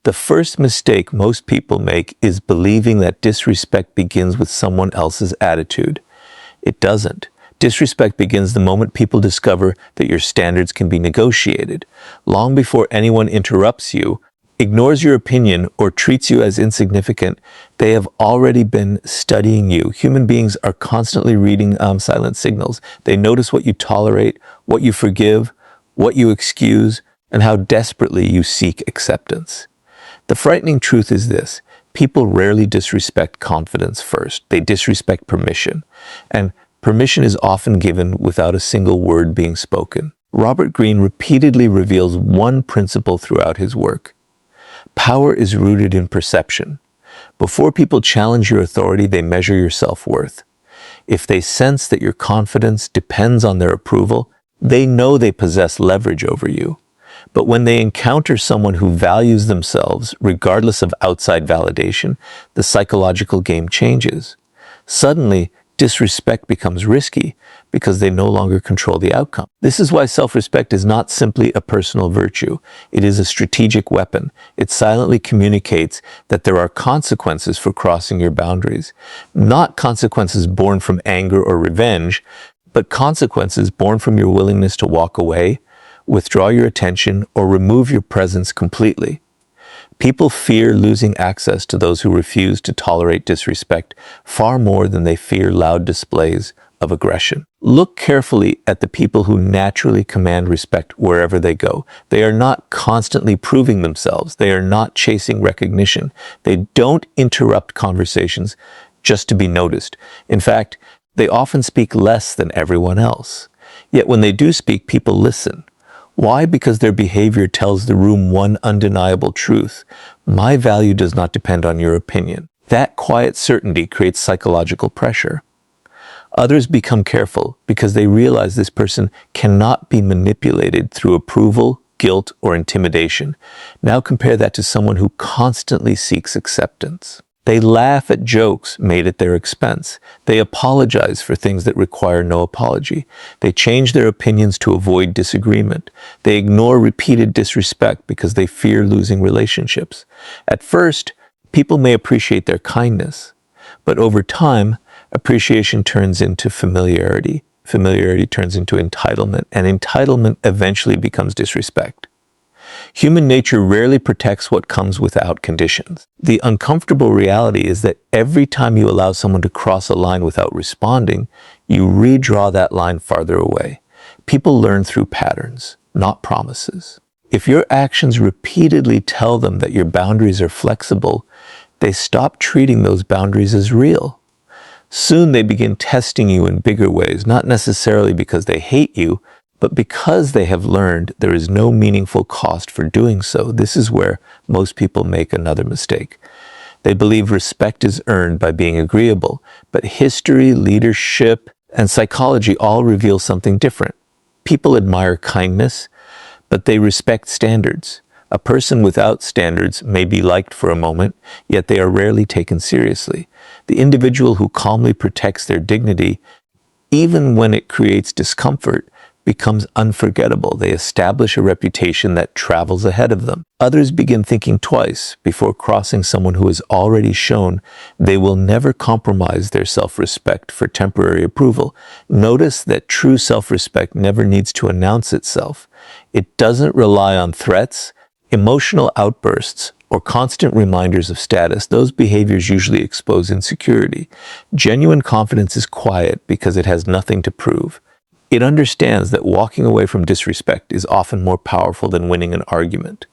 The first mistake most people make is believing that disrespect begins with someone else's attitude. It doesn't. Disrespect begins the moment people discover that your standards can be negotiated. Long before anyone interrupts you, ignores your opinion, or treats you as insignificant, they have already been studying you. Human beings are constantly reading silent signals. They notice what you tolerate, what you forgive, what you excuse, and how desperately you seek acceptance. The frightening truth is this: people rarely disrespect confidence first. They disrespect permission. And permission is often given without a single word being spoken. Robert Greene repeatedly reveals one principle throughout his work. Power is rooted in perception. Before people challenge your authority, they measure your self-worth. If they sense that your confidence depends on their approval, they know they possess leverage over you. But when they encounter someone who values themselves, regardless of outside validation, the psychological game changes. Suddenly, disrespect becomes risky because they no longer control the outcome. This is why self-respect is not simply a personal virtue. It is a strategic weapon. It silently communicates that there are consequences for crossing your boundaries. Not consequences born from anger or revenge, but consequences born from your willingness to walk away, withdraw your attention, or remove your presence completely. People fear losing access to those who refuse to tolerate disrespect far more than they fear loud displays of aggression. Look carefully at the people who naturally command respect wherever they go. They are not constantly proving themselves. They are not chasing recognition. They don't interrupt conversations just to be noticed. In fact, they often speak less than everyone else. Yet when they do speak, people listen. Why? Because their behavior tells the room one undeniable truth: my value does not depend on your opinion. That quiet certainty creates psychological pressure. Others become careful because they realize this person cannot be manipulated through approval, guilt, or intimidation. Now compare that to someone who constantly seeks acceptance. They laugh at jokes made at their expense. They apologize for things that require no apology. They change their opinions to avoid disagreement. They ignore repeated disrespect because they fear losing relationships. At first, people may appreciate their kindness, but over time, appreciation turns into familiarity. Familiarity turns into entitlement, and entitlement eventually becomes disrespect. Human nature rarely protects what comes without conditions. The uncomfortable reality is that every time you allow someone to cross a line without responding, you redraw that line farther away. People learn through patterns, not promises. If your actions repeatedly tell them that your boundaries are flexible, they stop treating those boundaries as real. Soon they begin testing you in bigger ways, not necessarily because they hate you, but because they have learned there is no meaningful cost for doing so. This is where most people make another mistake. They believe respect is earned by being agreeable, but history, leadership, and psychology all reveal something different. People admire kindness, but they respect standards. A person without standards may be liked for a moment, yet they are rarely taken seriously. The individual who calmly protects their dignity, even when it creates discomfort, becomes unforgettable. They establish a reputation that travels ahead of them. Others begin thinking twice before crossing someone who has already shown they will never compromise their self-respect for temporary approval. Notice that true self-respect never needs to announce itself. It doesn't rely on threats, emotional outbursts, or constant reminders of status. Those behaviors usually expose insecurity. Genuine confidence is quiet because it has nothing to prove. It understands that walking away from disrespect is often more powerful than winning an argument.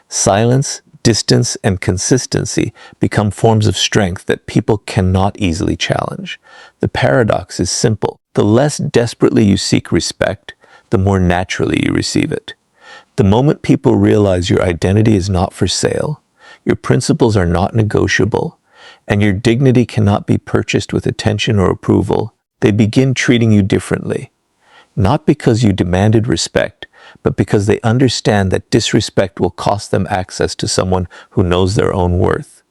Silence, distance, and consistency become forms of strength that people cannot easily challenge. The paradox is simple. The less desperately you seek respect, the more naturally you receive it. The moment people realize your identity is not for sale, your principles are not negotiable, and your dignity cannot be purchased with attention or approval, they begin treating you differently. Not because you demanded respect, but because they understand that disrespect will cost them access to someone who knows their own worth.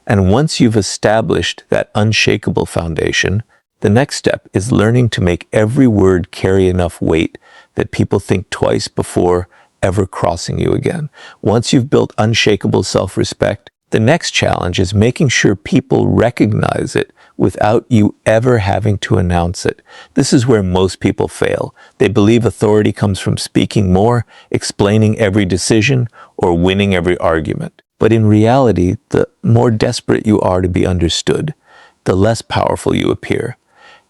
And once you've established that unshakable foundation, the next step is learning to make every word carry enough weight that people think twice before ever crossing you again. Once you've built unshakable self-respect, the next challenge is making sure people recognize it without you ever having to announce it. This is where most people fail. They believe authority comes from speaking more, explaining every decision, or winning every argument. But in reality, the more desperate you are to be understood, the less powerful you appear.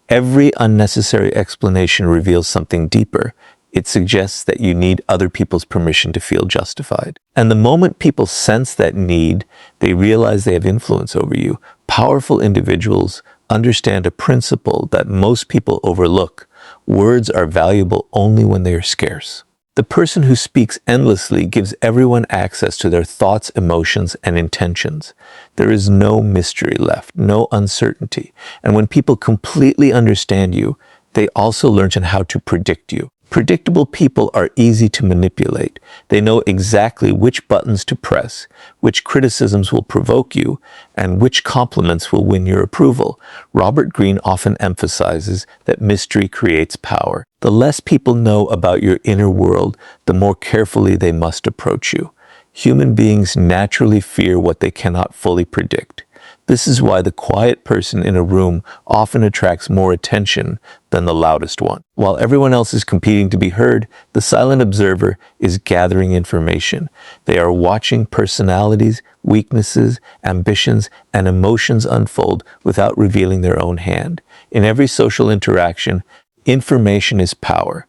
Every unnecessary explanation reveals something deeper. It suggests that you need other people's permission to feel justified. And the moment people sense that need, they realize they have influence over you. Powerful individuals understand a principle that most people overlook. Words are valuable only when they are scarce. The person who speaks endlessly gives everyone access to their thoughts, emotions, and intentions. There is no mystery left, no uncertainty. And when people completely understand you, they also learn how to predict you. Predictable people are easy to manipulate. They know exactly which buttons to press, which criticisms will provoke you, and which compliments will win your approval. Robert Greene often emphasizes that mystery creates power. The less people know about your inner world, the more carefully they must approach you. Human beings naturally fear what they cannot fully predict. This is why the quiet person in a room often attracts more attention than the loudest one. While everyone else is competing to be heard, the silent observer is gathering information. They are watching personalities, weaknesses, ambitions, and emotions unfold without revealing their own hand. In every social interaction, information is power.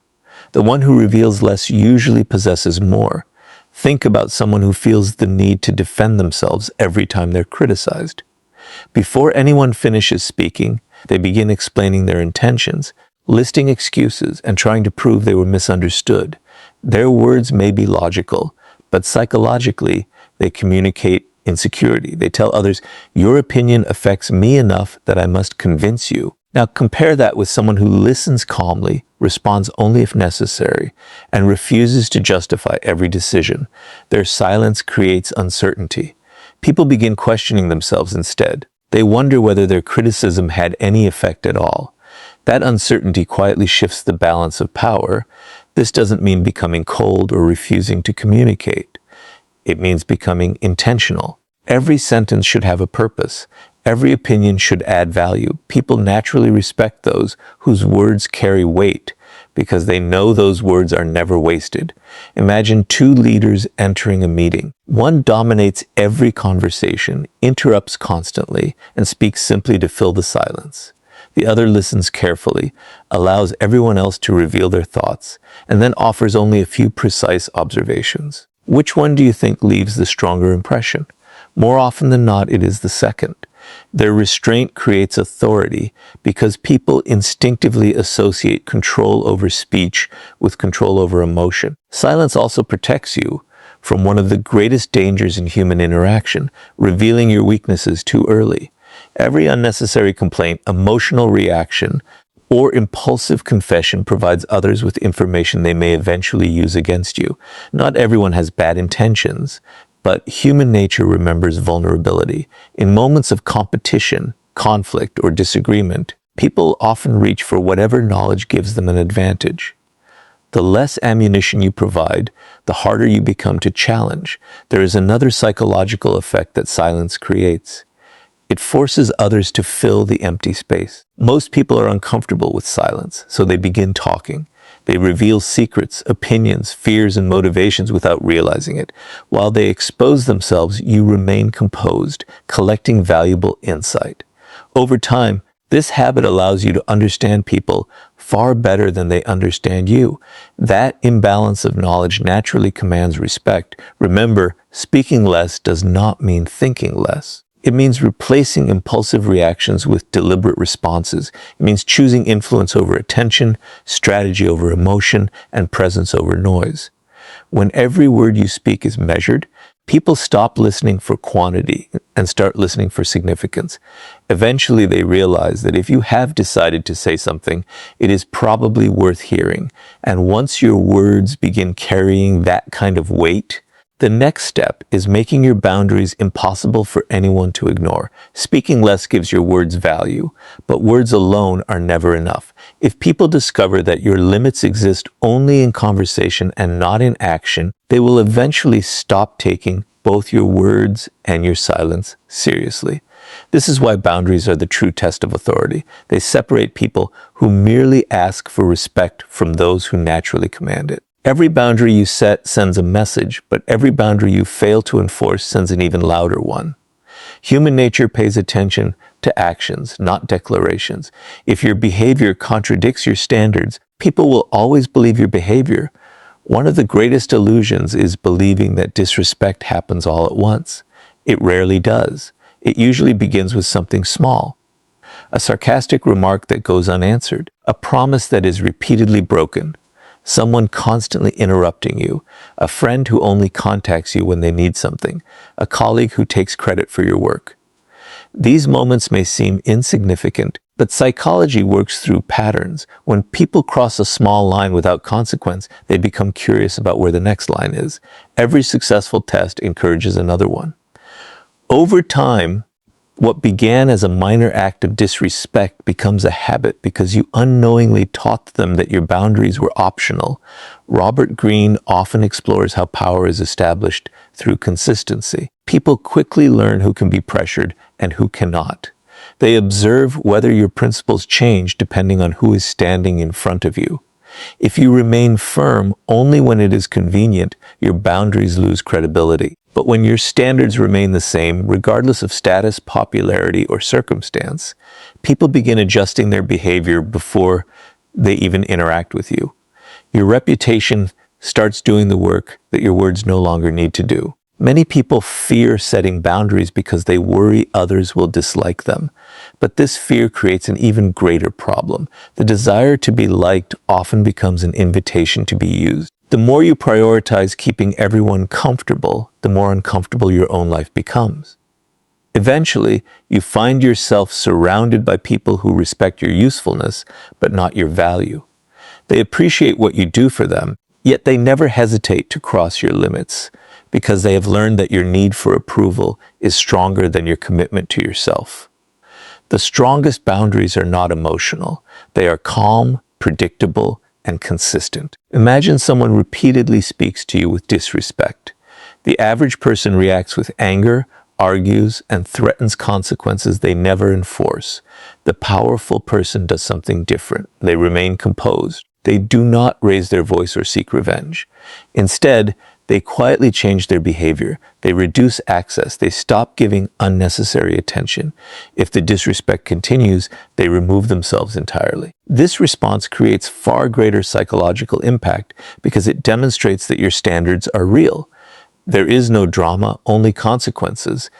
The one who reveals less usually possesses more. Think about someone who feels the need to defend themselves every time they're criticized. Before anyone finishes speaking, they begin explaining their intentions, listing excuses, and trying to prove they were misunderstood. Their words may be logical, but psychologically, they communicate insecurity. They tell others, "Your opinion affects me enough that I must convince you." Now compare that with someone who listens calmly, responds only if necessary, and refuses to justify every decision. Their silence creates uncertainty. People begin questioning themselves instead. They wonder whether their criticism had any effect at all. That uncertainty quietly shifts the balance of power. This doesn't mean becoming cold or refusing to communicate. It means becoming intentional. Every sentence should have a purpose. Every opinion should add value. People naturally respect those whose words carry weight because they know those words are never wasted. Imagine two leaders entering a meeting. One dominates every conversation, interrupts constantly, and speaks simply to fill the silence. The other listens carefully, allows everyone else to reveal their thoughts, and then offers only a few precise observations. Which one do you think leaves the stronger impression? More often than not, it is the second. Their restraint creates authority because people instinctively associate control over speech with control over emotion. Silence also protects you from one of the greatest dangers in human interaction, revealing your weaknesses too early. Every unnecessary complaint, emotional reaction, or impulsive confession provides others with information they may eventually use against you. Not everyone has bad intentions, but human nature remembers vulnerability. In moments of competition, conflict, or disagreement, people often reach for whatever knowledge gives them an advantage. The less ammunition you provide, the harder you become to challenge. There is another psychological effect that silence creates. It forces others to fill the empty space. Most people are uncomfortable with silence, so they begin talking. They reveal secrets, opinions, fears, and motivations without realizing it. While they expose themselves, you remain composed, collecting valuable insight. Over time, this habit allows you to understand people far better than they understand you. That imbalance of knowledge naturally commands respect. Remember, speaking less does not mean thinking less. It means replacing impulsive reactions with deliberate responses. It means choosing influence over attention, strategy over emotion, and presence over noise. When every word you speak is measured, people stop listening for quantity and start listening for significance. Eventually, they realize that if you have decided to say something, it is probably worth hearing. And once your words begin carrying that kind of weight, The next step is making your boundaries impossible for anyone to ignore. Speaking less gives your words value, but words alone are never enough. If people discover that your limits exist only in conversation and not in action, they will eventually stop taking both your words and your silence seriously. This is why boundaries are the true test of authority. They separate people who merely ask for respect from those who naturally command it. Every boundary you set sends a message, but every boundary you fail to enforce sends an even louder one. Human nature pays attention to actions, not declarations. If your behavior contradicts your standards, people will always believe your behavior. One of the greatest illusions is believing that disrespect happens all at once. It rarely does. It usually begins with something small. A sarcastic remark that goes unanswered, a promise that is repeatedly broken, someone constantly interrupting you, a friend who only contacts you when they need something, a colleague who takes credit for your work. These moments may seem insignificant, but psychology works through patterns. When people cross a small line without consequence, they become curious about where the next line is. Every successful test encourages another one. Over time, what began as a minor act of disrespect becomes a habit because you unknowingly taught them that your boundaries were optional. Robert Greene often explores how power is established through consistency. People quickly learn who can be pressured and who cannot. They observe whether your principles change depending on who is standing in front of you. If you remain firm only when it is convenient, your boundaries lose credibility. But when your standards remain the same, regardless of status, popularity, or circumstance, people begin adjusting their behavior before they even interact with you. Your reputation starts doing the work that your words no longer need to do. Many people fear setting boundaries because they worry others will dislike them. But this fear creates an even greater problem. The desire to be liked often becomes an invitation to be used. The more you prioritize keeping everyone comfortable, the more uncomfortable your own life becomes. Eventually, you find yourself surrounded by people who respect your usefulness, but not your value. They appreciate what you do for them, yet they never hesitate to cross your limits, because they have learned that your need for approval is stronger than your commitment to yourself. The strongest boundaries are not emotional. They are calm, predictable, and consistent. Imagine someone repeatedly speaks to you with disrespect. The average person reacts with anger, argues, and threatens consequences they never enforce. The powerful person does something different. They remain composed. They do not raise their voice or seek revenge. Instead, they quietly change their behavior. They reduce access. They stop giving unnecessary attention. If the disrespect continues, they remove themselves entirely. This response creates far greater psychological impact because it demonstrates that your standards are real. There is no drama, only consequences.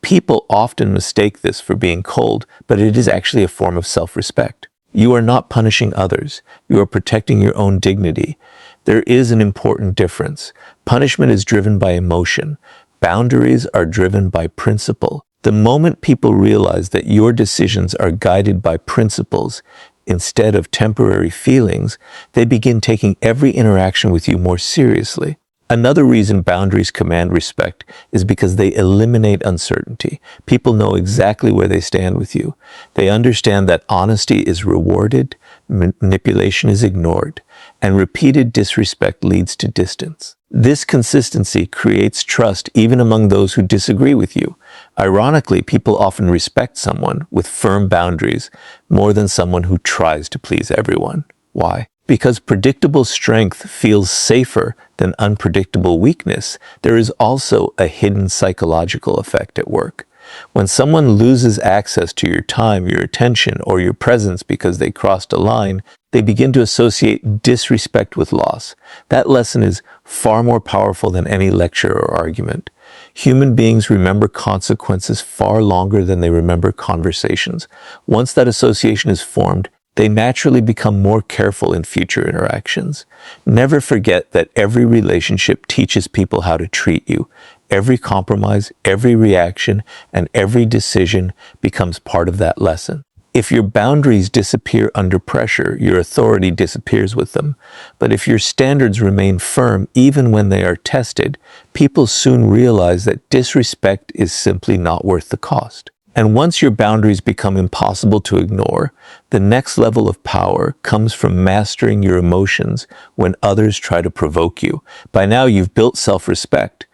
People often mistake this for being cold, but it is actually a form of self-respect. You are not punishing others. You are protecting your own dignity. There is an important difference. Punishment is driven by emotion. Boundaries are driven by principle. The moment people realize that your decisions are guided by principles instead of temporary feelings, they begin taking every interaction with you more seriously. Another reason boundaries command respect is because they eliminate uncertainty. People know exactly where they stand with you. They understand that honesty is rewarded, manipulation is ignored, and repeated disrespect leads to distance. This consistency creates trust even among those who disagree with you. Ironically, people often respect someone with firm boundaries more than someone who tries to please everyone. Why? Because predictable strength feels safer than unpredictable weakness, there is also a hidden psychological effect at work. When someone loses access to your time, your attention, or your presence because they crossed a line, they begin to associate disrespect with loss. That lesson is far more powerful than any lecture or argument. Human beings remember consequences far longer than they remember conversations. Once that association is formed, they naturally become more careful in future interactions. Never forget that every relationship teaches people how to treat you. Every compromise, every reaction, and every decision becomes part of that lesson. If your boundaries disappear under pressure, your authority disappears with them. But if your standards remain firm even when they are tested, people soon realize that disrespect is simply not worth the cost. And once your boundaries become impossible to ignore, the next level of power comes from mastering your emotions when others try to provoke you. By now, you've built self-respect,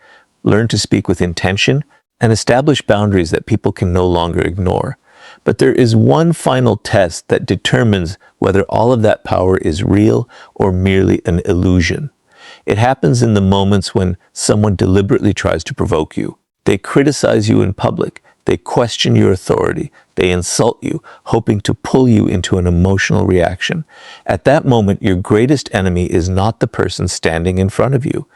learned to speak with intention, and establish boundaries that people can no longer ignore. But there is one final test that determines whether all of that power is real or merely an illusion. It happens in the moments when someone deliberately tries to provoke you. They criticize you in public. They question your authority. They insult you, hoping to pull you into an emotional reaction. At that moment, your greatest enemy is not the person standing in front of you.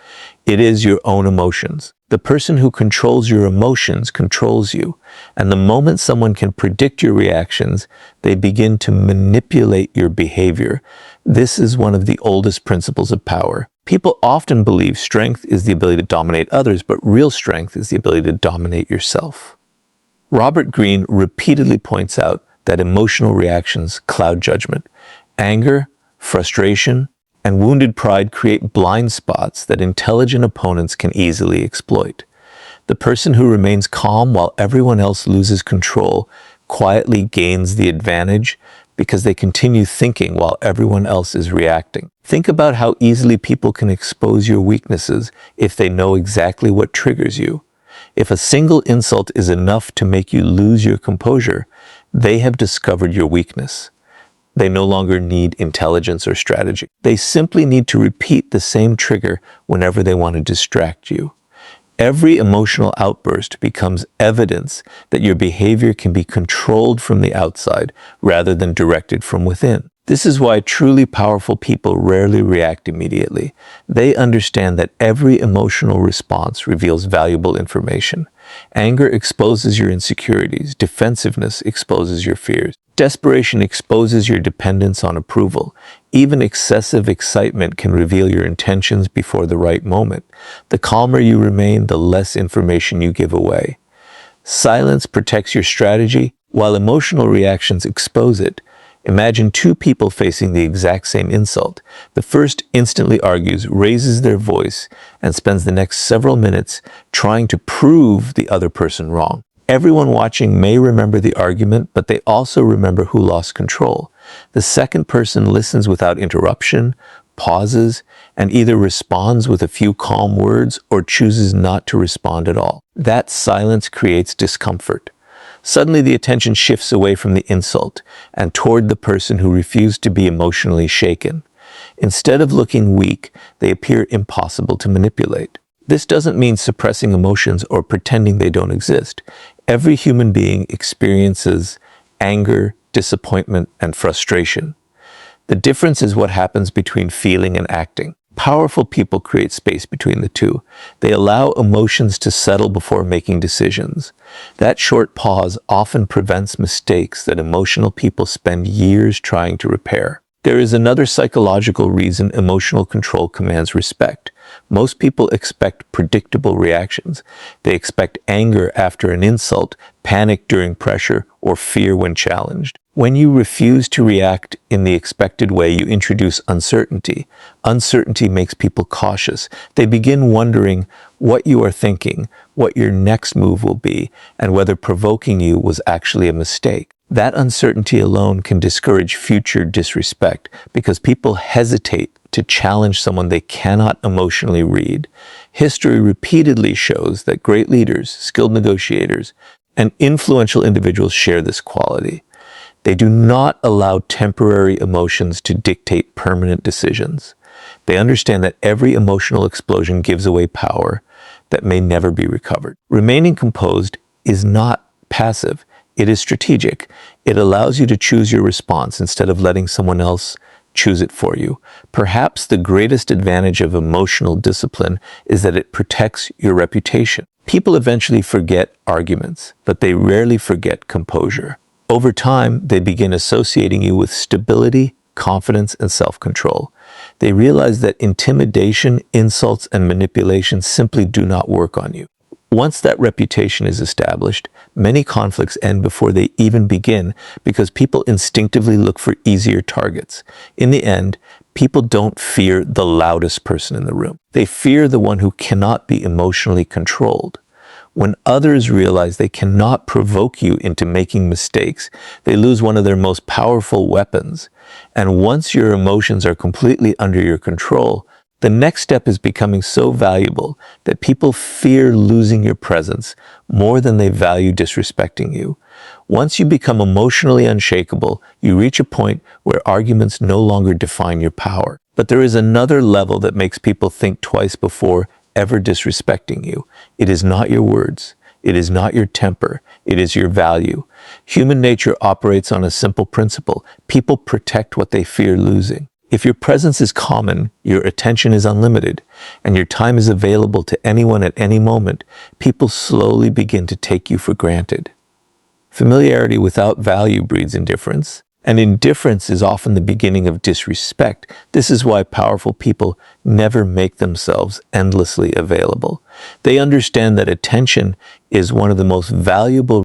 It is your own emotions. The person who controls your emotions controls you. And the moment someone can predict your reactions, they begin to manipulate your behavior. This is one of the oldest principles of power. People often believe strength is the ability to dominate others, but real strength is the ability to dominate yourself. Robert Greene repeatedly points out that emotional reactions cloud judgment. Anger, frustration, and wounded pride create blind spots that intelligent opponents can easily exploit. The person who remains calm while everyone else loses control quietly gains the advantage because they continue thinking while everyone else is reacting. Think about how easily people can expose your weaknesses if they know exactly what triggers you. If a single insult is enough to make you lose your composure, they have discovered your weakness. They no longer need intelligence or strategy. They simply need to repeat the same trigger whenever they want to distract you. Every emotional outburst becomes evidence that your behavior can be controlled from the outside rather than directed from within. This is why truly powerful people rarely react immediately. They understand that every emotional response reveals valuable information. Anger exposes your insecurities. Defensiveness exposes your fears. Desperation exposes your dependence on approval. Even excessive excitement can reveal your intentions before the right moment. The calmer you remain, the less information you give away. Silence protects your strategy, while emotional reactions expose it. Imagine two people facing the exact same insult. The first instantly argues, raises their voice, and spends the next several minutes trying to prove the other person wrong. Everyone watching may remember the argument, but they also remember who lost control. The second person listens without interruption, pauses, and either responds with a few calm words or chooses not to respond at all. That silence creates discomfort. Suddenly the attention shifts away from the insult and toward the person who refused to be emotionally shaken. Instead of looking weak, they appear impossible to manipulate. This doesn't mean suppressing emotions or pretending they don't exist. Every human being experiences anger, disappointment, and frustration. The difference is what happens between feeling and acting. Powerful people create space between the two. They allow emotions to settle before making decisions. That short pause often prevents mistakes that emotional people spend years trying to repair. There is another psychological reason emotional control commands respect. Most people expect predictable reactions. They expect anger after an insult, panic during pressure, or fear when challenged. When you refuse to react in the expected way, you introduce uncertainty. Uncertainty makes people cautious. They begin wondering what you are thinking, what your next move will be, and whether provoking you was actually a mistake. That uncertainty alone can discourage future disrespect because people hesitate to challenge someone they cannot emotionally read. History repeatedly shows that great leaders, skilled negotiators, and influential individuals share this quality. They do not allow temporary emotions to dictate permanent decisions. They understand that every emotional explosion gives away power that may never be recovered. Remaining composed is not passive. It is strategic. It allows you to choose your response instead of letting someone else choose it for you. Perhaps the greatest advantage of emotional discipline is that it protects your reputation. People eventually forget arguments, but they rarely forget composure. Over time, they begin associating you with stability, confidence, and self-control. They realize that intimidation, insults, and manipulation simply do not work on you. Once that reputation is established, many conflicts end before they even begin because people instinctively look for easier targets. In the end, people don't fear the loudest person in the room. They fear the one who cannot be emotionally controlled. When others realize they cannot provoke you into making mistakes, they lose one of their most powerful weapons. And once your emotions are completely under your control, the next step is becoming so valuable that people fear losing your presence more than they value disrespecting you. Once you become emotionally unshakable, you reach a point where arguments no longer define your power. But there is another level that makes people think twice before ever disrespecting you. It is not your words. It is not your temper. It is your value. Human nature operates on a simple principle. People protect what they fear losing. If your presence is common, your attention is unlimited, and your time is available to anyone at any moment, people slowly begin to take you for granted. Familiarity without value breeds indifference, and indifference is often the beginning of disrespect. This is why powerful people never make themselves endlessly available. They understand that attention is one of the most valuable